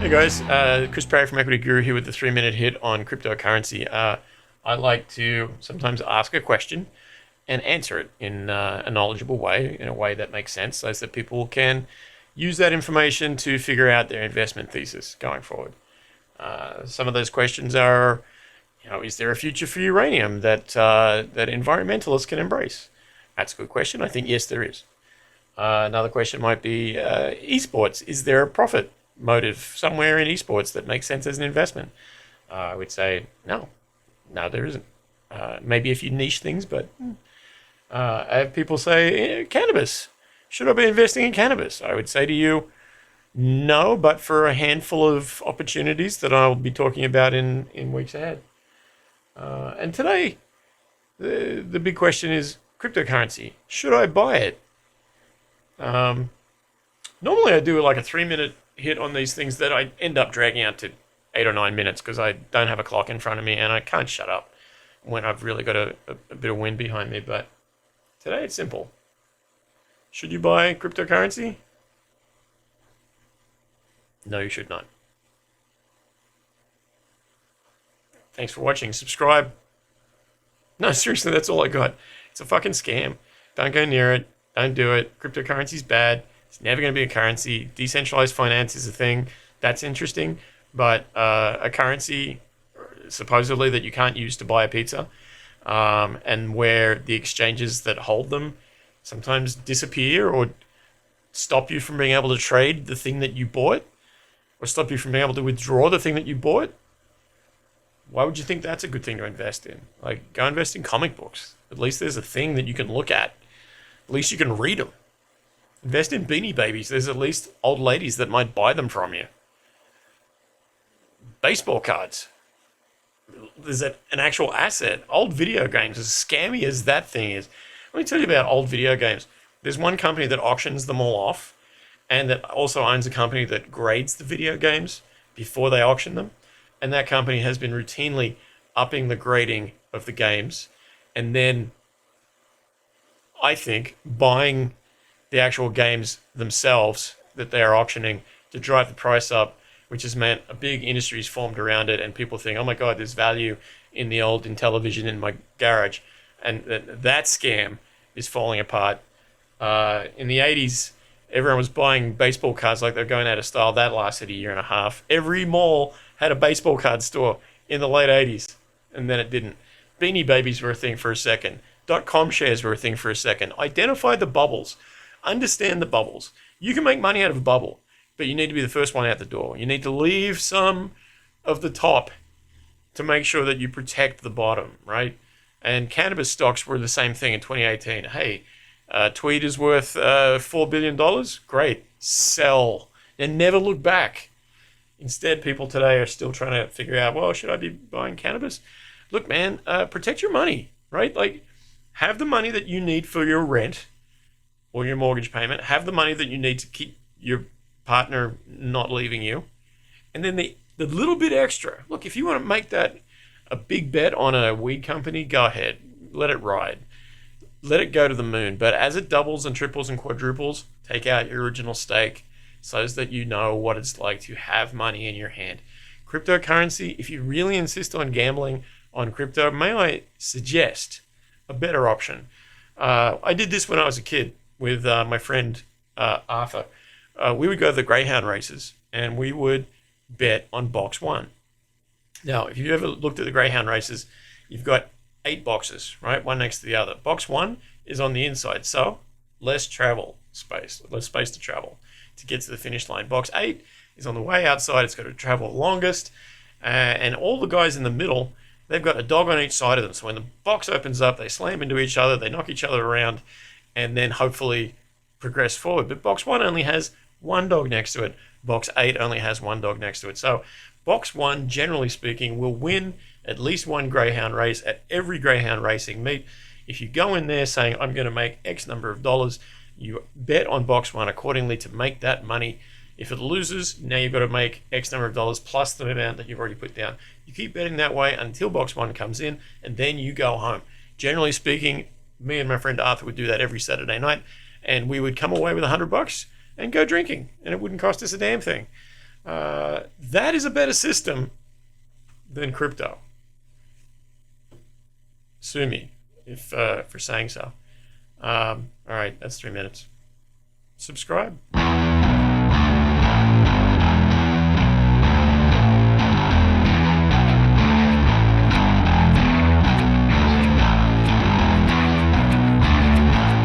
Hey guys, Chris Parry from Equity Guru here with the 3-minute hit on cryptocurrency. I like to sometimes ask a question and answer it in a knowledgeable way, in a way that makes sense, so that people can use that information to figure out their investment thesis going forward. Some of those questions are, is there a future for uranium that that environmentalists can embrace? That's a good question. I think yes, there is. Another question might be esports. Is there a profit motive somewhere in esports that makes sense as an investment? I would say no, there isn't. Maybe a few niche things, but I have people say cannabis. Should I be investing in cannabis? I would say to you, no, but for a handful of opportunities that I'll be talking about in weeks ahead. And today, the big question is cryptocurrency. Should I buy it? Normally I do like a 3-minute hit on these things that I end up dragging out to 8 or 9 minutes because I don't have a clock in front of me and I can't shut up when I've really got a bit of wind behind me. But today it's simple. Should you buy cryptocurrency? No, you should not. Thanks for watching. Subscribe. No, seriously, that's all I got. It's a fucking scam. Don't go near it. Don't do it. Cryptocurrency's bad. It's never going to be a currency. Decentralized finance is a thing. That's interesting. But a currency, supposedly, that you can't use to buy a pizza, and where the exchanges that hold them sometimes disappear or stop you from being able to trade the thing that you bought, or stop you from being able to withdraw the thing that you bought. Why would you think that's a good thing to invest in? Like, go invest in comic books. At least there's a thing that you can look at. At least you can read them. Invest in Beanie Babies. There's at least old ladies that might buy them from you. Baseball cards. There's an actual asset. Old video games, as scammy as that thing is. Let me tell you about old video games. There's one company that auctions them all off, and that also owns a company that grades the video games before they auction them. And that company has been routinely upping the grading of the games, and then I think buying the actual games themselves that they are auctioning to drive the price up, which has meant a big industry is formed around it, and people think, oh my God, there's value in the old Intellivision in my garage. And that scam is falling apart. In the 80s, everyone was buying baseball cards like they're going out of style. That lasted a year and a half. Every mall had a baseball card store in the late 80s, and then it didn't. Beanie Babies were a thing for a second. .com shares were a thing for a second. Identify the bubbles. Understand the bubbles. You can make money out of a bubble, but you need to be the first one out the door. You need to leave some of the top to make sure that you protect the bottom, right? And cannabis stocks were the same thing in 2018. Hey, tweed is worth $4 billion. Great. Sell. And never look back. Instead, people today are still trying to figure out, well, should I be buying cannabis? Look, man, protect your money, right? Like, have the money that you need for your rent or your mortgage payment. Have the money that you need to keep your partner not leaving you. And then the little bit extra. Look, if you want to make that a big bet on a weed company, go ahead. Let it ride. Let it go to the moon. But as it doubles and triples and quadruples, take out your original stake so that you know what it's like to have money in your hand. Cryptocurrency, if you really insist on gambling on crypto, may I suggest a better option. I did this when I was a kid with my friend Arthur. We would go to the greyhound races and we would bet on box one. Now, if you ever looked at the greyhound races, you've got 8 boxes, right? One next to the other. Box 1 is on the inside, so less space to travel to get to the finish line. Box 8 is on the way outside. It's got to travel longest. And all the guys in the middle, they've got a dog on each side of them. So when the box opens up, they slam into each other, they knock each other around, and then hopefully progress forward. But box 1 only has 1 dog next to it. Box 8 only has 1 dog next to it. So box 1, generally speaking, will win at least one greyhound race at every greyhound racing meet. If you go in there saying, I'm going to make X number of dollars, you bet on box 1 accordingly to make that money. If it loses, now you've got to make X number of dollars plus the amount that you've already put down. You keep betting that way until box 1 comes in, and then you go home. Generally speaking, me and my friend Arthur would do that every Saturday night, and we would come away with $100 and go drinking, and it wouldn't cost us a damn thing. That is a better system than crypto. Sue me if for saying so. All right, that's 3 minutes. Subscribe.